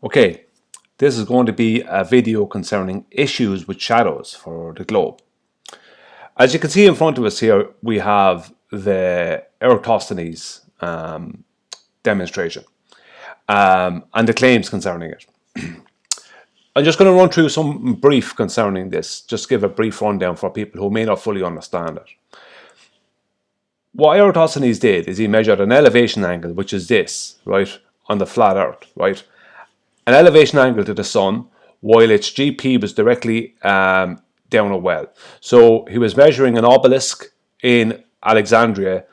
Okay, this is going to be a video concerning issues with shadows for the globe. As you can see in front of us here, we have the Eratosthenes demonstration and the claims concerning it. I'm just going to run through some brief concerning this, just give a brief rundown for people who may not fully understand it. What Eratosthenes did is he measured an elevation angle, which is this, right, on the flat earth, right? An elevation angle to the sun, while its GP was directly down a well. So he was measuring an obelisk in Alexandria.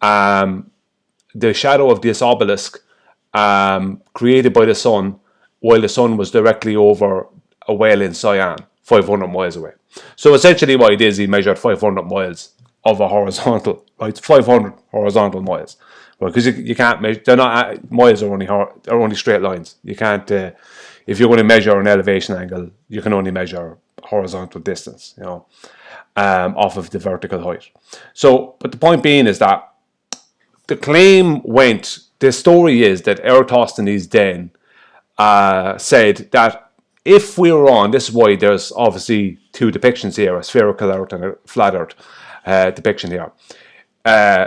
The shadow of this obelisk created by the sun, while the sun was directly over a well in Siam, 500 miles away. So essentially what he did is he measured 500 miles of a horizontal, right? 500 horizontal miles. Well, because you can't measure, they're not, miles are only straight lines. You can't, if you're going to measure an elevation angle, you can only measure horizontal distance, you know, off of the vertical height. So, but the point being is that the claim went, the story is that Eratosthenes then said that if we were on, this is why there's obviously two depictions here, a spherical earth and a flat earth depiction here.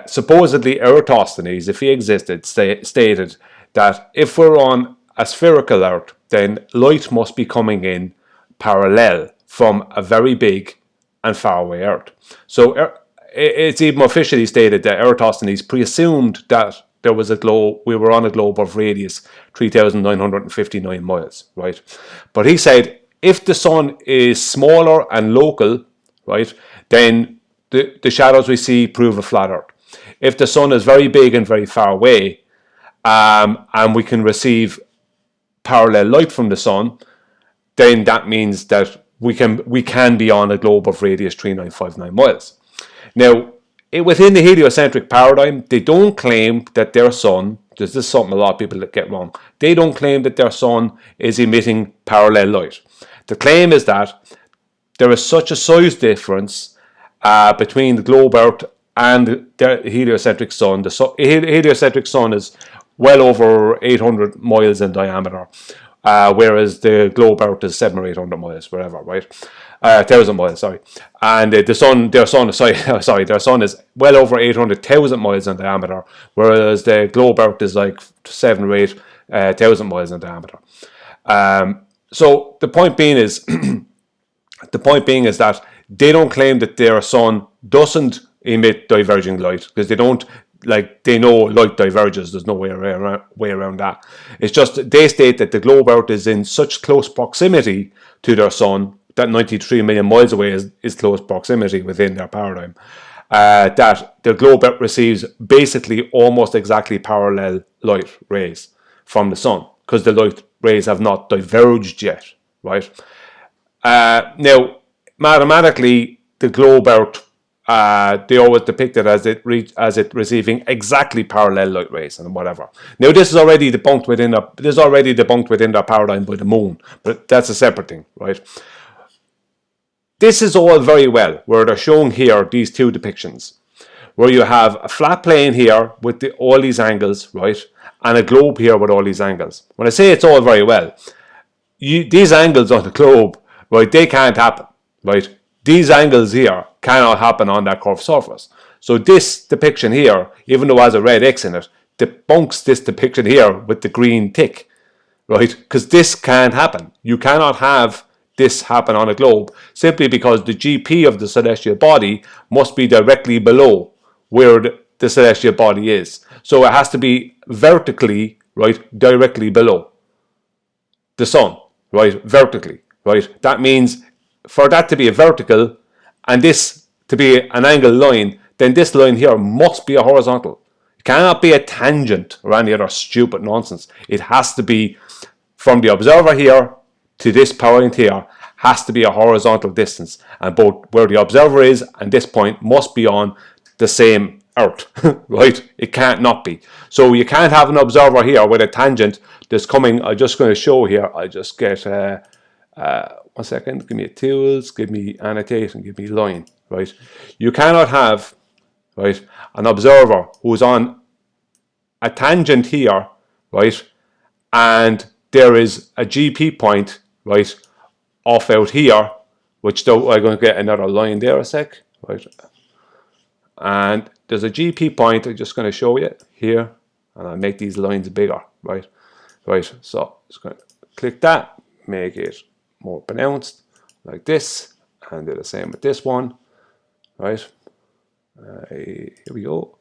Supposedly Eratosthenes, if he existed, stated that if we're on a spherical earth, then light must be coming in parallel from a very big and far away earth. So it's even officially stated that Eratosthenes presumed that there was a globe, we were on a globe of radius 3,959 miles, right? But he said if the sun is smaller and local, right, then the shadows we see prove a flat earth. If the sun is very big and very far away, and we can receive parallel light from the sun, then that means that we can be on a globe of radius 3959 miles. Now, within the heliocentric paradigm, they don't claim that their sun, this is something a lot of people get wrong, they don't claim that their sun is emitting parallel light. The claim is that there is such a size difference between the globe Earth and the heliocentric sun. The heliocentric sun is well over 800 miles in diameter, whereas the globe Earth is 700 or 800 miles, whatever, right? 1,000 miles, sorry. And their sun is well over 800,000 miles in diameter, whereas the globe Earth is like 7 or 8,000 miles in diameter. So the point being is, that they don't claim that their sun doesn't emit diverging light, because they don't, like, they know light diverges. There's no way around that. It's just they state that the globe Earth is in such close proximity to their sun that 93 million miles away is close proximity within their paradigm, that the globe Earth receives basically almost exactly parallel light rays from the sun, because the light rays have not diverged yet, right? Now, mathematically, the globe Earth, they always depict it as it receiving exactly parallel light rays and whatever. Now, this is already debunked within their paradigm by the moon, but that's a separate thing, right? This is all very well, where they're showing here these two depictions, where you have a flat plane here with all these angles, right, and a globe here with all these angles. When I say it's all very well, these angles on the globe, right, they can't happen, right? These angles here cannot happen on that curved surface. So this depiction here, even though it has a red X in it, debunks this depiction here with the green tick, right? Because this can't happen. You cannot have this happen on a globe, simply because the GP of the celestial body must be directly below where the celestial body is. So it has to be vertically, right, directly below the sun, right, vertically, right? That means for that to be a vertical and this to be an angled line, then this line here must be a horizontal. It cannot be a tangent or any other stupid nonsense. It has to be from the observer here to this point here, has to be a horizontal distance, and both where the observer is and this point must be on the same earth, right? It can't not be. So you can't have an observer here with a tangent that's coming. I'm just going to show here. I just get 1 second. Give me tools. Give me annotate and give me line. Right? You cannot have, right, an observer who's on a tangent here, right, and there is a GP point, right, off out here, which I'm going to get another line there a sec, right, and there's a GP point I'm just going to show you here, and I'll make these lines bigger, right, so just going to click that, make it more pronounced, like this, and do the same with this one, right, here we go,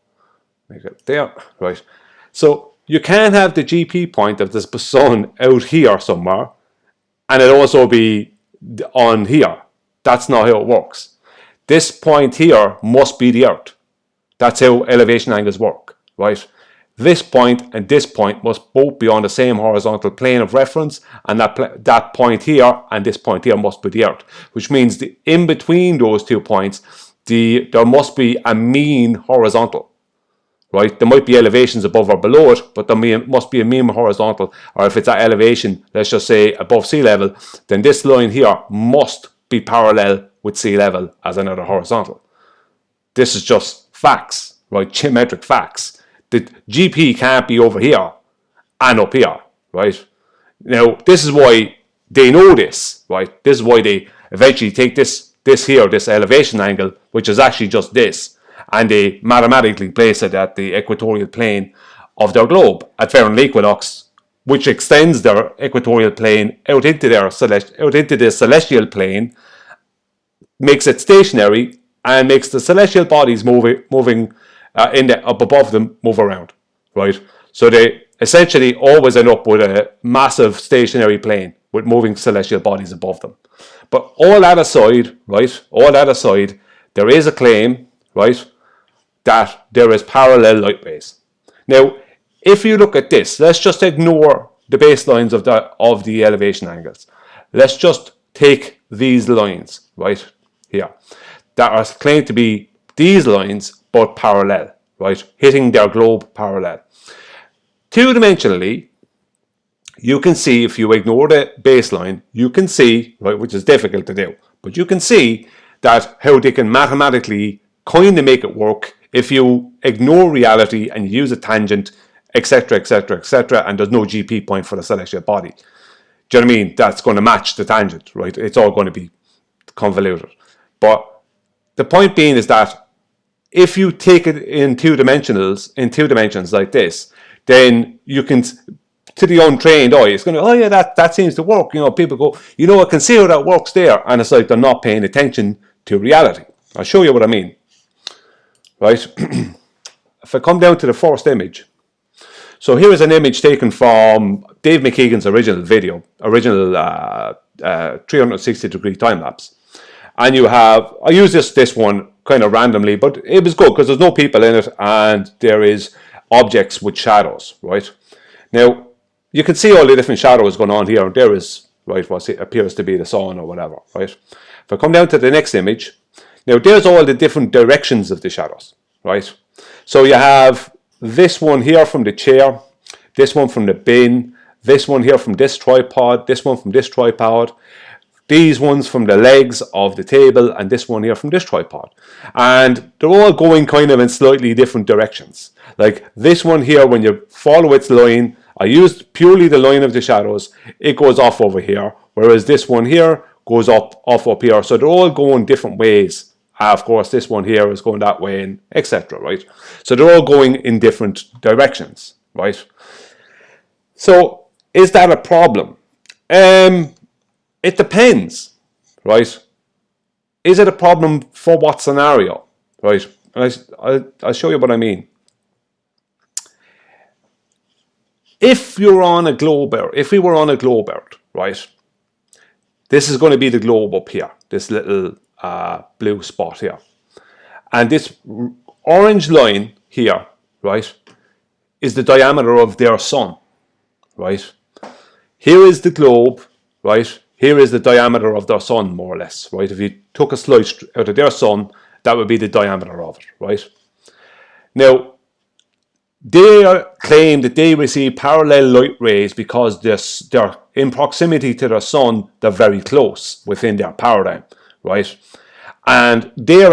make it there, right, so you can have the GP point of the sun out here somewhere, and it also be on here. That's not how it works. This point here must be the Earth. That's how elevation angles work, right? This point and this point must both be on the same horizontal plane of reference, and that point here and this point here must be the Earth, which means in between those 2 points, there must be a mean horizontal. Right, there might be elevations above or below it, but there must be a mean horizontal, or if it's at elevation, let's just say above sea level, then this line here must be parallel with sea level as another horizontal. This is just facts, right, geometric facts. The GP can't be over here and up here, right? Now, this is why they know this, right? This is why they eventually take this here, this elevation angle, which is actually just this, and they mathematically place it at the equatorial plane of their globe at vernal equinox, which extends their equatorial plane out into the celestial plane, makes it stationary, and makes the celestial bodies moving up above them move around, right? So they essentially always end up with a massive stationary plane with moving celestial bodies above them. But all that aside, right? All that aside, there is a claim, right, that there is parallel light rays. Now, if you look at this, let's just ignore the baselines of the elevation angles. Let's just take these lines right here that are claimed to be these lines but parallel, right, hitting their globe parallel. Two-dimensionally, you can see, if you ignore the baseline, you can see, right, which is difficult to do, but you can see that how they can mathematically kind of make it work if you ignore reality and you use a tangent, etc., etc., etc., and there's no GP point for the celestial body. Do you know what I mean? That's going to match the tangent, right? It's all going to be convoluted. But the point being is that if you take it in two dimensions like this, then you can, to the untrained eye, it's going to, oh yeah, that seems to work. You know, people go, you know, I can see how that works there, and it's like they're not paying attention to reality. I'll show you what I mean. Right? If I come down to the first image, so here is an image taken from Dave McKeegan's original 360-degree time lapse, and you have, I use this one kind of randomly, but it was good because there's no people in it, and there is objects with shadows, right? Now you can see all the different shadows going on here, and there is, right, what appears to be the sun or whatever, right? If I come down to the next image, now there's all the different directions of the shadows, right? So you have this one here from the chair, this one from the bin, this one here from this tripod, this one from this tripod, these ones from the legs of the table, and this one here from this tripod. And they're all going kind of in slightly different directions. Like this one here, when you follow its line, I used purely the line of the shadows, it goes off over here, whereas this one here goes off up here. So they're all going different ways. Of course, this one here is going that way, and etc. Right? So they're all going in different directions, right? So is that a problem? It depends, right? Is it a problem for what scenario, right? I'll show you what I mean. If you're on a globe Earth, if we were on a globe Earth, right? This is going to be the globe up here, this little blue spot here, and this orange line here, right, is the diameter of their sun, right? Here is the globe, right? Here is the diameter of their sun, more or less, right? If you took a slice out of their sun, that would be the diameter of it, right? Now, they claim that they receive parallel light rays because they're in proximity to their sun, they're very close within their paradigm, right? And the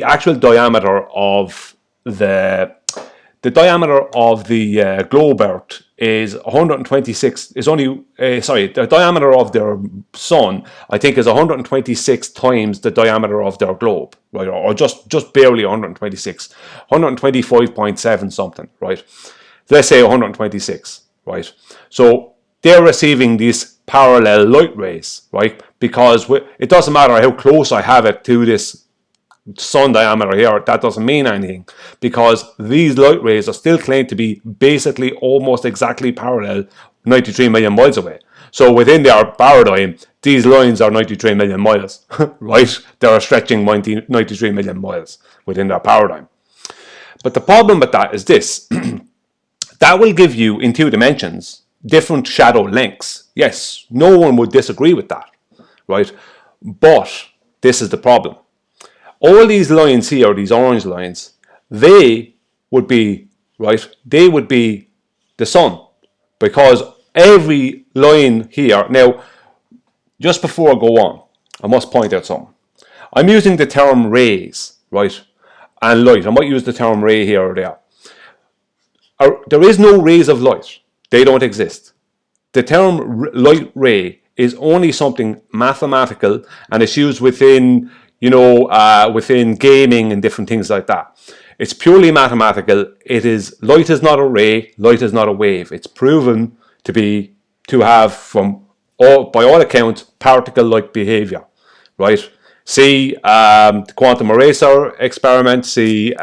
actual diameter of the the diameter of the globe Earth is 126. Is only sorry, the diameter of their sun, I think, is 126 times the diameter of their globe, right? Or just barely 126, 125.7 something, right? Let's say 126, right? So they're receiving these parallel light rays, right? Because it doesn't matter how close I have it to this sun diameter here, that doesn't mean anything, because these light rays are still claimed to be basically almost exactly parallel 93 million miles away. So within their paradigm, these lines are 93 million miles, right? They're stretching 93 million miles within their paradigm. But the problem with that is this. That will give you, in 2 dimensions, different shadow lengths. Yes, no one would disagree with that, right? But this is the problem. All these lines here, these orange lines, they would be, right, they would be the sun. Because every line here, now, just before I go on, I must point out something. I'm using the term rays, right, and light. I might use the term ray here or there. There is no rays of light. They don't exist. The term light ray is only something mathematical, and it's used within, within gaming and different things like that. It's purely mathematical. Light is not a ray. Light is not a wave. It's proven to have, by all accounts, particle-like behavior, right? See the quantum eraser experiment. See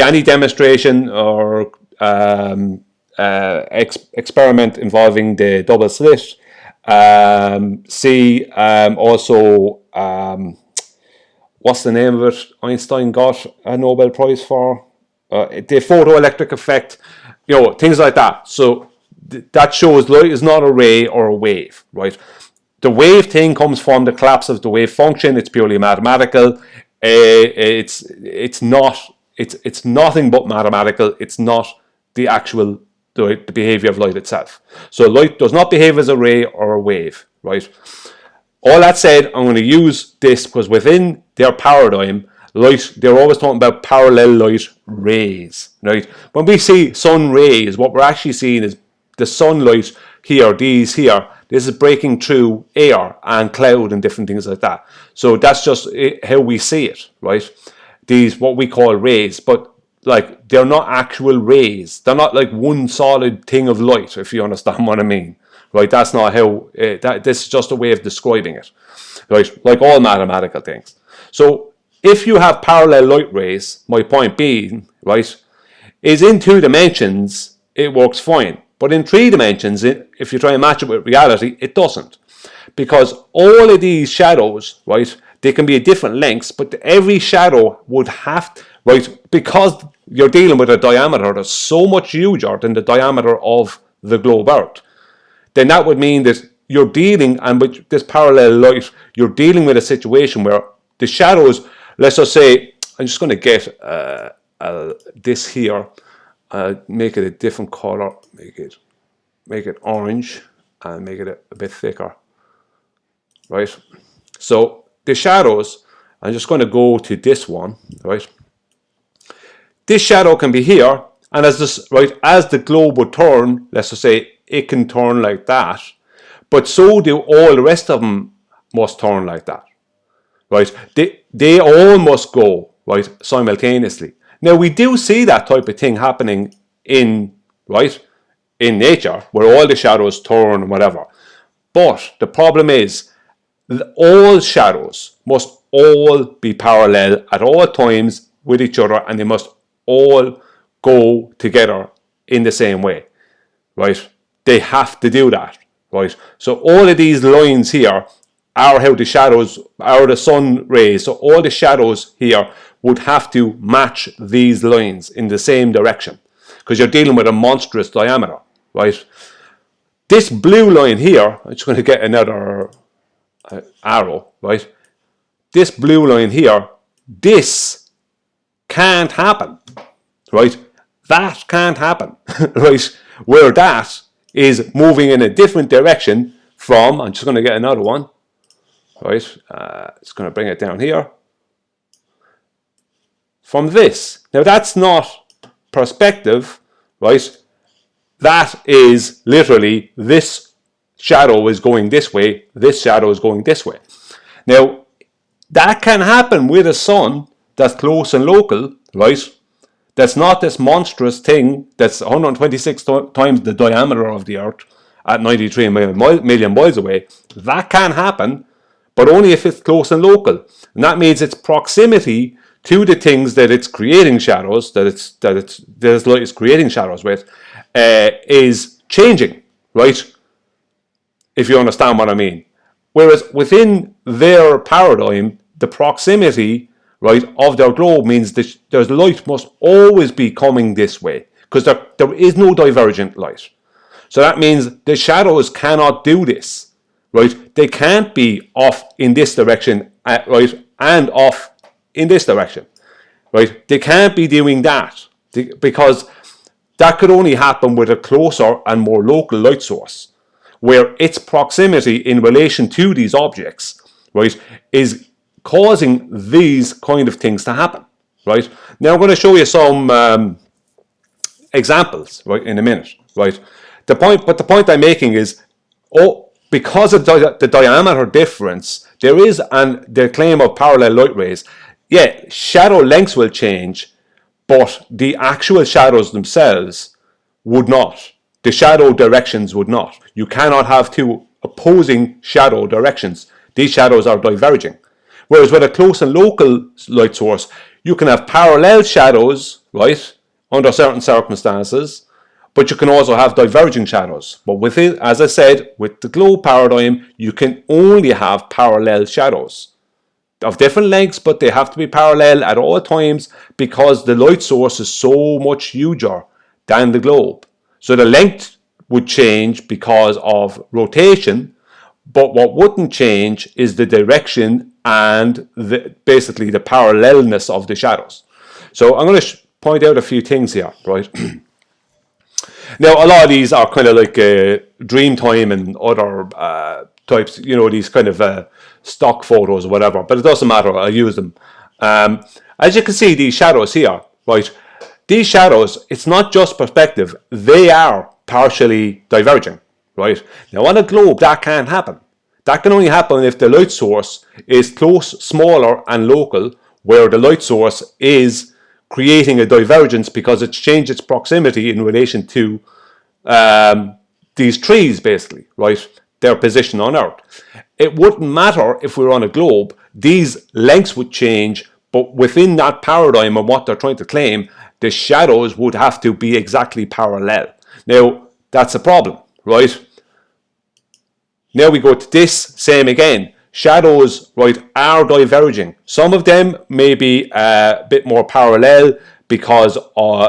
any demonstration or experiment involving the double slit. Also, what's the name of it? Einstein got a Nobel Prize for the photoelectric effect. Things like that. So that shows light is not a ray or a wave, right? The wave thing comes from the collapse of the wave function. It's purely mathematical. It's nothing but mathematical. It's not the actual the behavior of light itself. So light does not behave as a ray or a wave, right? All that said, I'm going to use this because within their paradigm, light, they're always talking about parallel light rays, right? When we see sun rays, what we're actually seeing is the sunlight here, this is breaking through air and cloud and different things like that. So that's just how we see it, right? These, what we call rays, but like, they're not actual rays. They're not like one solid thing of light, if you understand what I mean, right? That's not how, this is just a way of describing it, right? Like all mathematical things. So if you have parallel light rays, my point being, right, is in 2 dimensions, it works fine. But in 3 dimensions, if you try and match it with reality, it doesn't. Because all of these shadows, right, they can be at different lengths, but every shadow would have, right, because you're dealing with a diameter that's so much huger than the diameter of the globe Earth, then that would mean that you're dealing, and with this parallel light, you're dealing with a situation where the shadows, let's just say, I'm just going to get this here, make it a different color, make it orange, and make it a bit thicker, right? So the shadows, I'm just going to go to this one, right? This shadow can be here, and as the globe would turn, let's just say it can turn like that, but so do all the rest of them must turn like that, right? They all must go, right, simultaneously. Now we do see that type of thing happening in nature, where all the shadows turn and whatever. But the problem is that all shadows must all be parallel at all times with each other, and they must all go together in the same way, right? They have to do that, right? So all of these lines here are how the shadows are the sun rays. So all the shadows here would have to match these lines in the same direction, because you're dealing with a monstrous diameter, right? This blue line here, I'm just going to get another arrow, right? This blue line here, this can't happen, right? That can't happen, right? Where that is moving in a different direction from, I'm just going to get another one, right? Just going to bring it down here. From this. Now that's not perspective, right, that is literally this shadow is going this way, this shadow is going this way. Now, that can happen with a sun that's close and local, right? That's not this monstrous thing that's 126 times the diameter of the Earth at 93 million miles away. That can happen, but only if it's close and local. And that means its proximity to the things that it's creating shadows, this light is creating shadows with, is changing, right? If you understand what I mean. Whereas within their paradigm, the proximity, right, of their globe means that their light must always be coming this way, because there is no divergent light. So that means the shadows cannot do this, right? They can't be off in this direction, right, and off in this direction, right? They can't be doing that, because that could only happen with a closer and more local light source, where its proximity in relation to these objects, right, is causing these kind of things to happen, right? Now I'm going to show you some examples, right, in a minute, right? The point I'm making is, because of the diameter difference, there is the claim of parallel light rays. Yeah, shadow lengths will change, but the actual shadows themselves would not. The shadow directions would not. You cannot have two opposing shadow directions. These shadows are diverging. Whereas with a close and local light source, you can have parallel shadows, right, under certain circumstances, but you can also have diverging shadows. But with it, as I said, with the globe paradigm, you can only have parallel shadows of different lengths, but they have to be parallel at all times, because the light source is so much huger than the globe. So the length would change because of rotation, but what wouldn't change is the direction and basically the parallelness of the shadows. So I'm going to point out a few things here, right? Now, a lot of these are kind of like Dreamtime and other types, these kind of stock photos or whatever, but it doesn't matter, I'll use them. As you can see, these shadows here, right? These shadows, it's not just perspective, they are partially diverging, right? Now on a globe, that can't happen. That can only happen if the light source is close, smaller and local, where the light source is creating a divergence because it's changed its proximity in relation to these trees, basically, right? Their position on Earth. It wouldn't matter if we were on a globe, these lengths would change, but within that paradigm and what they're trying to claim, the shadows would have to be exactly parallel. Now, that's a problem, right? Now we go to this, same again. Shadows, right, are diverging. Some of them may be a bit more parallel, because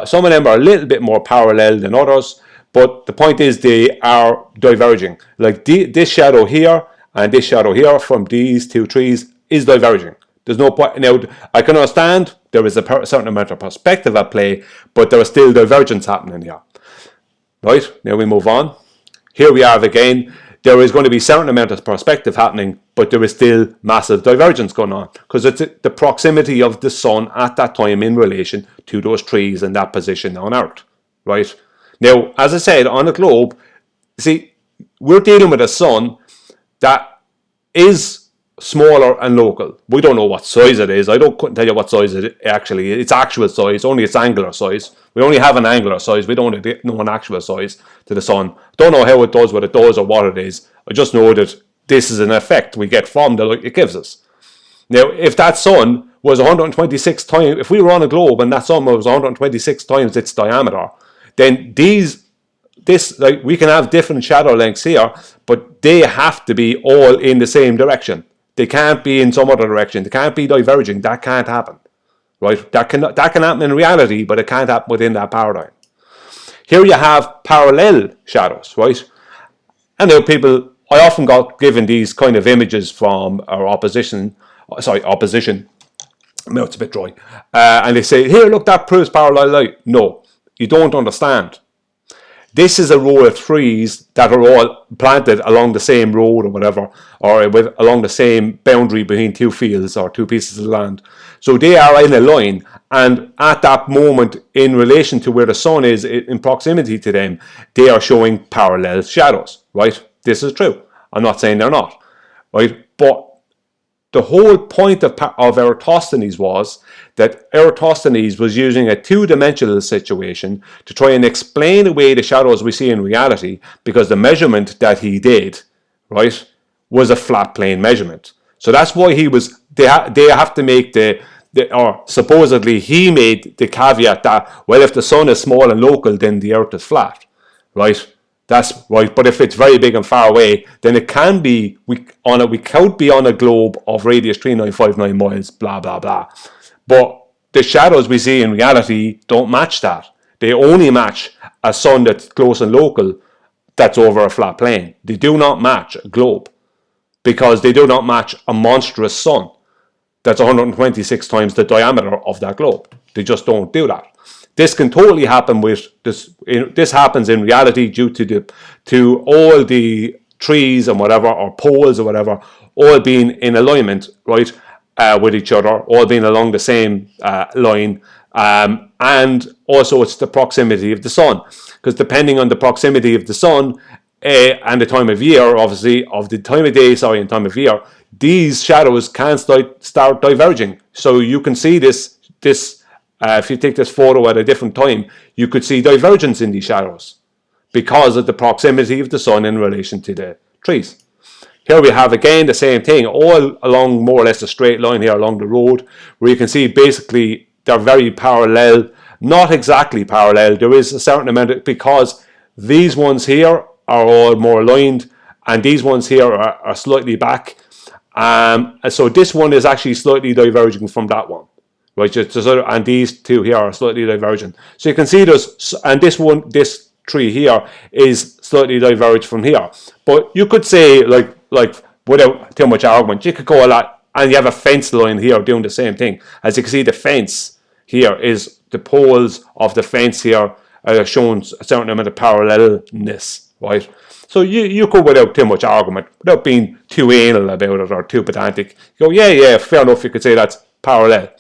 some of them are a little bit more parallel than others, but the point is they are diverging. Like this shadow here and this shadow here from these two trees is diverging. There's no point. Now, I can understand there is a certain amount of perspective at play, but there is still divergence happening here. Right, now we move on. Here we have again, there is going to be a certain amount of perspective happening, but there is still massive divergence going on, because it's the proximity of the sun at that time in relation to those trees and that position on Earth. Right, now, as I said, on a globe, see, we're dealing with a sun that is smaller and local. We don't know what size it is. Couldn't tell you what size it actually is. Its actual size, only its angular size. We only have an angular size. We don't know an actual size to the sun. Don't know how it does what it does or what it is. I just know that this is an effect we get from the light it gives us. Now, if that sun was 126 times, if we were on a globe and that sun was 126 times its diameter, then we can have different shadow lengths here, but they have to be all in the same direction. They can't be in some other direction. They can't be diverging. That can't happen, right? That can happen in reality, but it can't happen within that paradigm. Here you have parallel shadows, right? And now people, I often got given these kind of images from our opposition. No, it's a bit dry. And they say, here, look, that proves parallel light. No, you don't understand. This is a row of trees that are all planted along the same road or whatever, or along the same boundary between two fields or two pieces of land. So they are in a line, and at that moment, in relation to where the sun is in proximity to them, they are showing parallel shadows, right? This is true. I'm not saying they're not, right? But the whole point of Eratosthenes was that Eratosthenes was using a two-dimensional situation to try and explain away the shadows we see in reality, because the measurement that he did, right, was a flat plane measurement. So that's why they have to make or supposedly he made the caveat that, well, if the sun is small and local, then the earth is flat, right? That's right. But if it's very big and far away, then it can be, we could be on a globe of radius 3959 miles, blah, blah, blah. But the shadows we see in reality don't match that. They only match a sun that's close and local that's over a flat plane. They do not match a globe, because they do not match a monstrous sun that's 126 times the diameter of that globe. They just don't do that. This can totally happen with this. This happens in reality due to all the trees and whatever, or poles or whatever, all being in alignment, right, with each other, all being along the same line, and also it's the proximity of the sun, because depending on the proximity of the sun and the time of year, obviously, of the time of day, and time of year, these shadows can start diverging. So you can see this. If you take this photo at a different time, you could see divergence in these shadows because of the proximity of the sun in relation to the trees. Here we have again the same thing, all along more or less a straight line here along the road, where you can see basically they're very parallel, not exactly parallel. There is a certain amount because these ones here are all more aligned, and these ones here are slightly back. So this one is actually slightly diverging from that one. Right, and these two here are slightly divergent. So you can see this tree here is slightly diverged from here. But you could say, like without too much argument, you could go a lot, and you have a fence line here doing the same thing. As you can see, the fence here is the poles of the fence here are showing a certain amount of parallelness, right? So you could, without too much argument, without being too anal about it or too pedantic, go, yeah, fair enough, you could say that's parallel.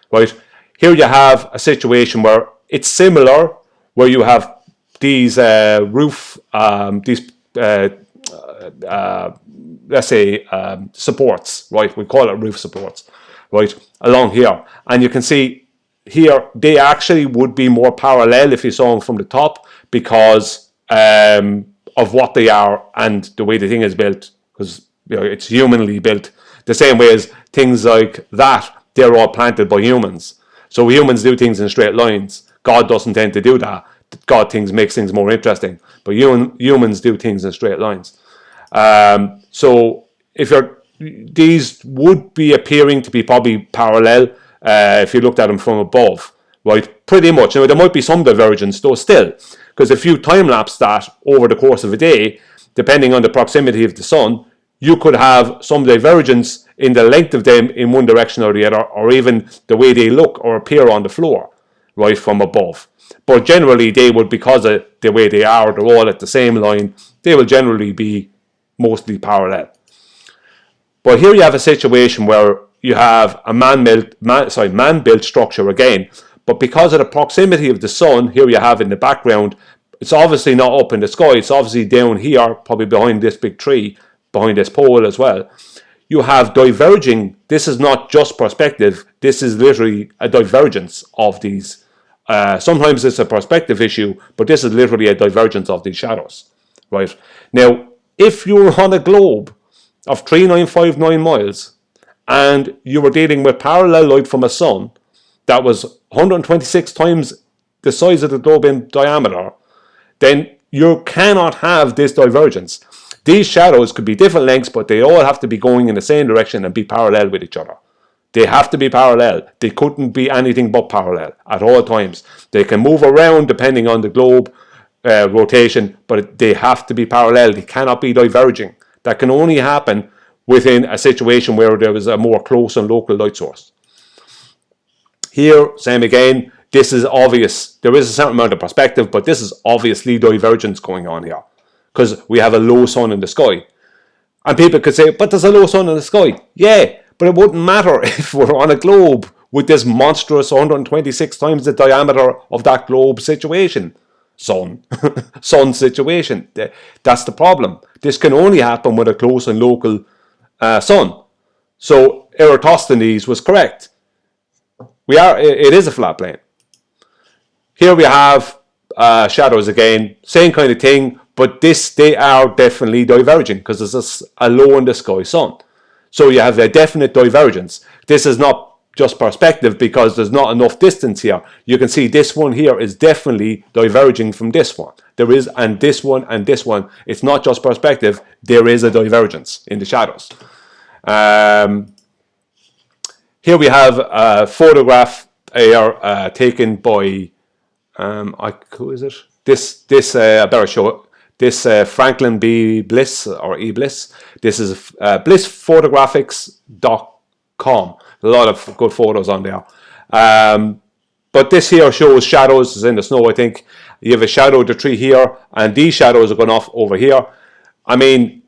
Right, here you have a situation where it's similar, where you have these let's say supports, right? We call it roof supports, right, along here, and you can see here they actually would be more parallel if you saw them from the top, because of what they are and the way the thing is built, because it's humanly built, the same way as things like that. They're all planted by humans. So humans do things in straight lines. God doesn't tend to do that. God makes things more interesting. But humans do things in straight lines. So these would be appearing to be probably parallel if you looked at them from above, right? Pretty much. Now, there might be some divergence though still, because if you time-lapse that over the course of a day, depending on the proximity of the sun, you could have some divergence in the length of them in one direction or the other, or even the way they look or appear on the floor, right, from above. But generally, they would, because of the way they are, they're all at the same line, they will generally be mostly parallel. But here you have a situation where you have a man-built structure again, but because of the proximity of the sun, here you have in the background, it's obviously not up in the sky, it's obviously down here, probably behind this big tree, behind this pole as well. You have diverging, this is not just perspective, this is literally a divergence of these. Sometimes it's a perspective issue, but this is literally a divergence of these shadows, right? Now, if you're on a globe of 3959 miles and you were dealing with parallel light from a sun that was 126 times the size of the globe in diameter, then you cannot have this divergence. These shadows could be different lengths, but they all have to be going in the same direction and be parallel with each other. They have to be parallel. They couldn't be anything but parallel at all times. They can move around depending on the globe rotation, but they have to be parallel. They cannot be diverging. That can only happen within a situation where there is a more close and local light source. Here, same again, this is obvious. There is a certain amount of perspective, but this is obviously divergence going on here because we have a low sun in the sky. And people could say, but there's a low sun in the sky. Yeah, but it wouldn't matter if we're on a globe with this monstrous 126 times the diameter of that globe situation. Sun situation. That's the problem. This can only happen with a close and local sun. So Eratosthenes was correct. It is a flat plane. Here we have shadows again, same kind of thing, but they are definitely diverging because there's a low in the sky sun. So you have a definite divergence. This is not just perspective because there's not enough distance here. You can see this one here is definitely diverging from this one. There is, and this one and this one. It's not just perspective. There is a divergence in the shadows. Here we have a photograph here taken by who is it? I better show it. This Franklin B. Bliss or E. Bliss. This is blissphotographics.com. A lot of good photos on there. But this here shows shadows. It's in the snow, I think. You have a shadow of the tree here, and these shadows are going off over here. I mean,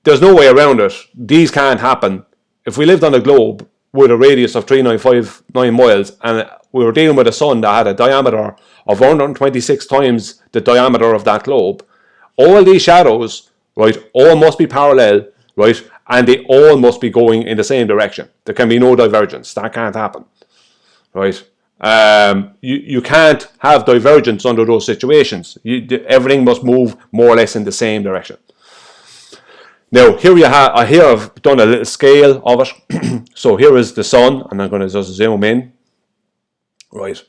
there's no way around it. These can't happen. If we lived on a globe with a radius of 3,959 miles, and we were dealing with a sun that had a diameter of 126 times the diameter of that globe, all these shadows, right, all must be parallel, right, and they all must be going in the same direction. There can be no divergence. That can't happen, right? You can't have divergence under those situations. Everything must move more or less in the same direction. Now, here I've done a little scale of it. So here is the sun, and I'm going to just zoom in, right,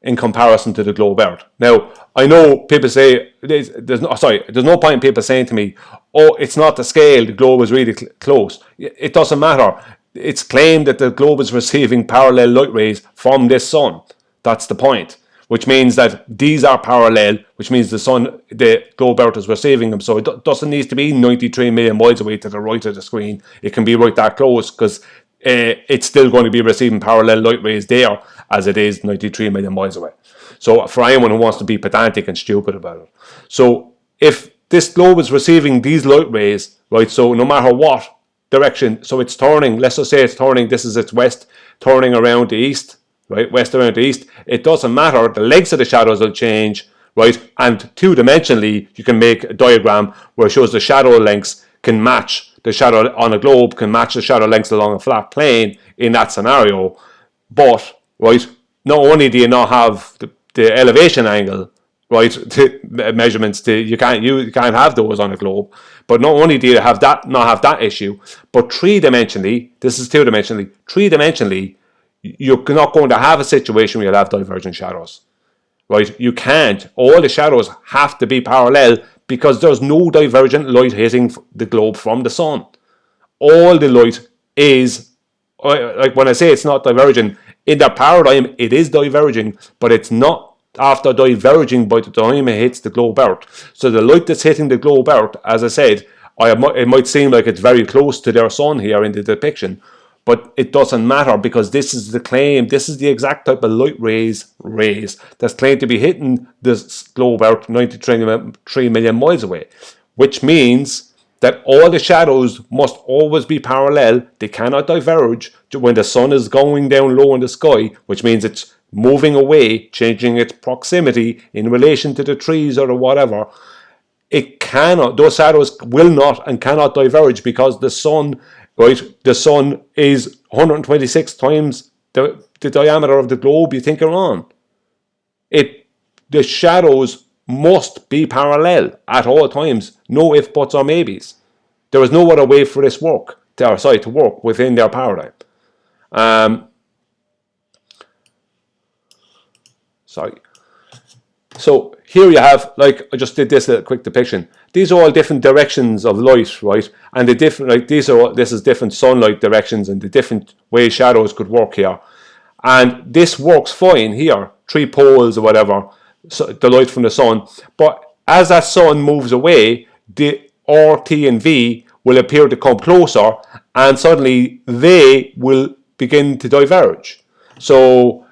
in comparison to the globe Earth. Now, I know people say, there's no point in people saying to me, oh, it's not the scale, the globe is really close. It doesn't matter. It's claimed that the globe is receiving parallel light rays from this sun. That's the point. Which means that these are parallel, which means the globe Earth is receiving them. So it doesn't need to be 93 million miles away to the right of the screen. It can be right that close because it's still going to be receiving parallel light rays there as it is 93 million miles away. So for anyone who wants to be pedantic and stupid about it. So if this globe is receiving these light rays, right, so no matter what direction, so it's turning, let's just say it's turning, this is its west, turning around the east, right, west around the east, it doesn't matter, the lengths of the shadows will change, right, and two-dimensionally you can make a diagram where it shows the shadow lengths can match the shadow on a globe, can match the shadow lengths along a flat plane in that scenario, but, right, not only do you not have the elevation angle, right, measurements, you can't have those on a globe, but not only do you not have that issue, but three-dimensionally, this is two-dimensionally, three-dimensionally, you're not going to have a situation where you'll have divergent shadows, right? You can't. All the shadows have to be parallel because there's no divergent light hitting the globe from the sun. All the light is, like when I say it's not diverging, in the paradigm it is diverging, but it's not after diverging by the time it hits the globe Earth. So the light that's hitting the globe Earth, as I said, it might seem like it's very close to their sun here in the depiction, but it doesn't matter because this is the claim, this is the exact type of light rays that's claimed to be hitting this globe Earth 93 million miles away, which means that all the shadows must always be parallel. They cannot diverge when the sun is going down low in the sky, which means it's moving away, changing its proximity in relation to the trees or whatever. It cannot, those shadows will not and cannot diverge because the sun, right, the sun is 126 times the diameter of the globe you think you're on. The shadows must be parallel at all times. No ifs, buts, or maybes. There is no other way for this to work within their paradigm. So here you have, like I just did this little quick depiction. These are all different directions of light, right? And the different, like this is different sunlight directions and the different ways shadows could work here. And this works fine here, 3 poles or whatever, so the light from the sun. But as that sun moves away, the R, T, and V will appear to come closer, and suddenly they will begin to diverge. So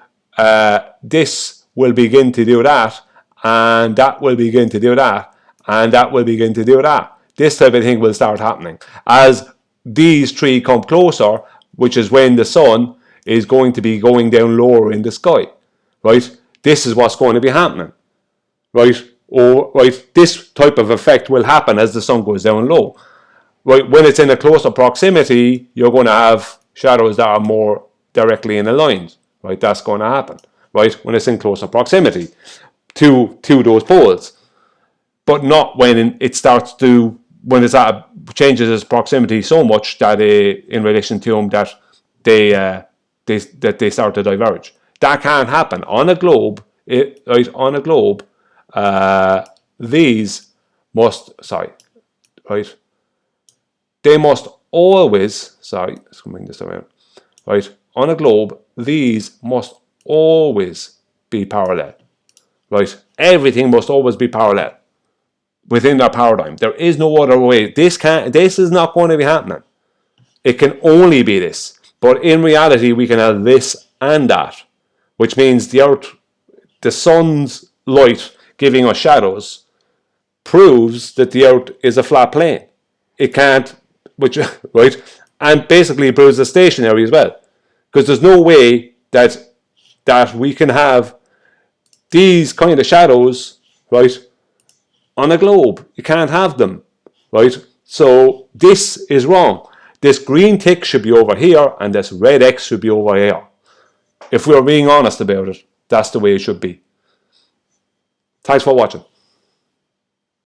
this will begin to do that, and that will begin to do that, and that will begin to do that. This type of thing will start happening. As these three come closer, which is when the sun is going to be going down lower in the sky, right? This is what's going to be happening, right? Or, right, this type of effect will happen as the sun goes down low. Right, when it's in a closer proximity, you're going to have shadows that are more directly in aligned, right? That's going to happen, right? When it's in closer proximity to those poles, but not when it starts to, when it's at, changes its proximity so much that in relation to them that they start to diverge. That can't happen on a globe. Right, on a globe, these must, right? They must always, let's bring this around, right? On a globe, these must always be parallel, right? Everything must always be parallel within that paradigm. There is no other way. This is not going to be happening. It can only be this. But in reality, we can have this and that, which means the sun's light giving us shadows proves that the earth is a flat plane. It can't, right? And basically proves it's stationary as well. Because there's no way that we can have these kind of shadows, right, on a globe. You can't have them, right? So this is wrong. This green tick should be over here, and this red X should be over here. If we're being honest about it, that's the way it should be. Thanks for watching.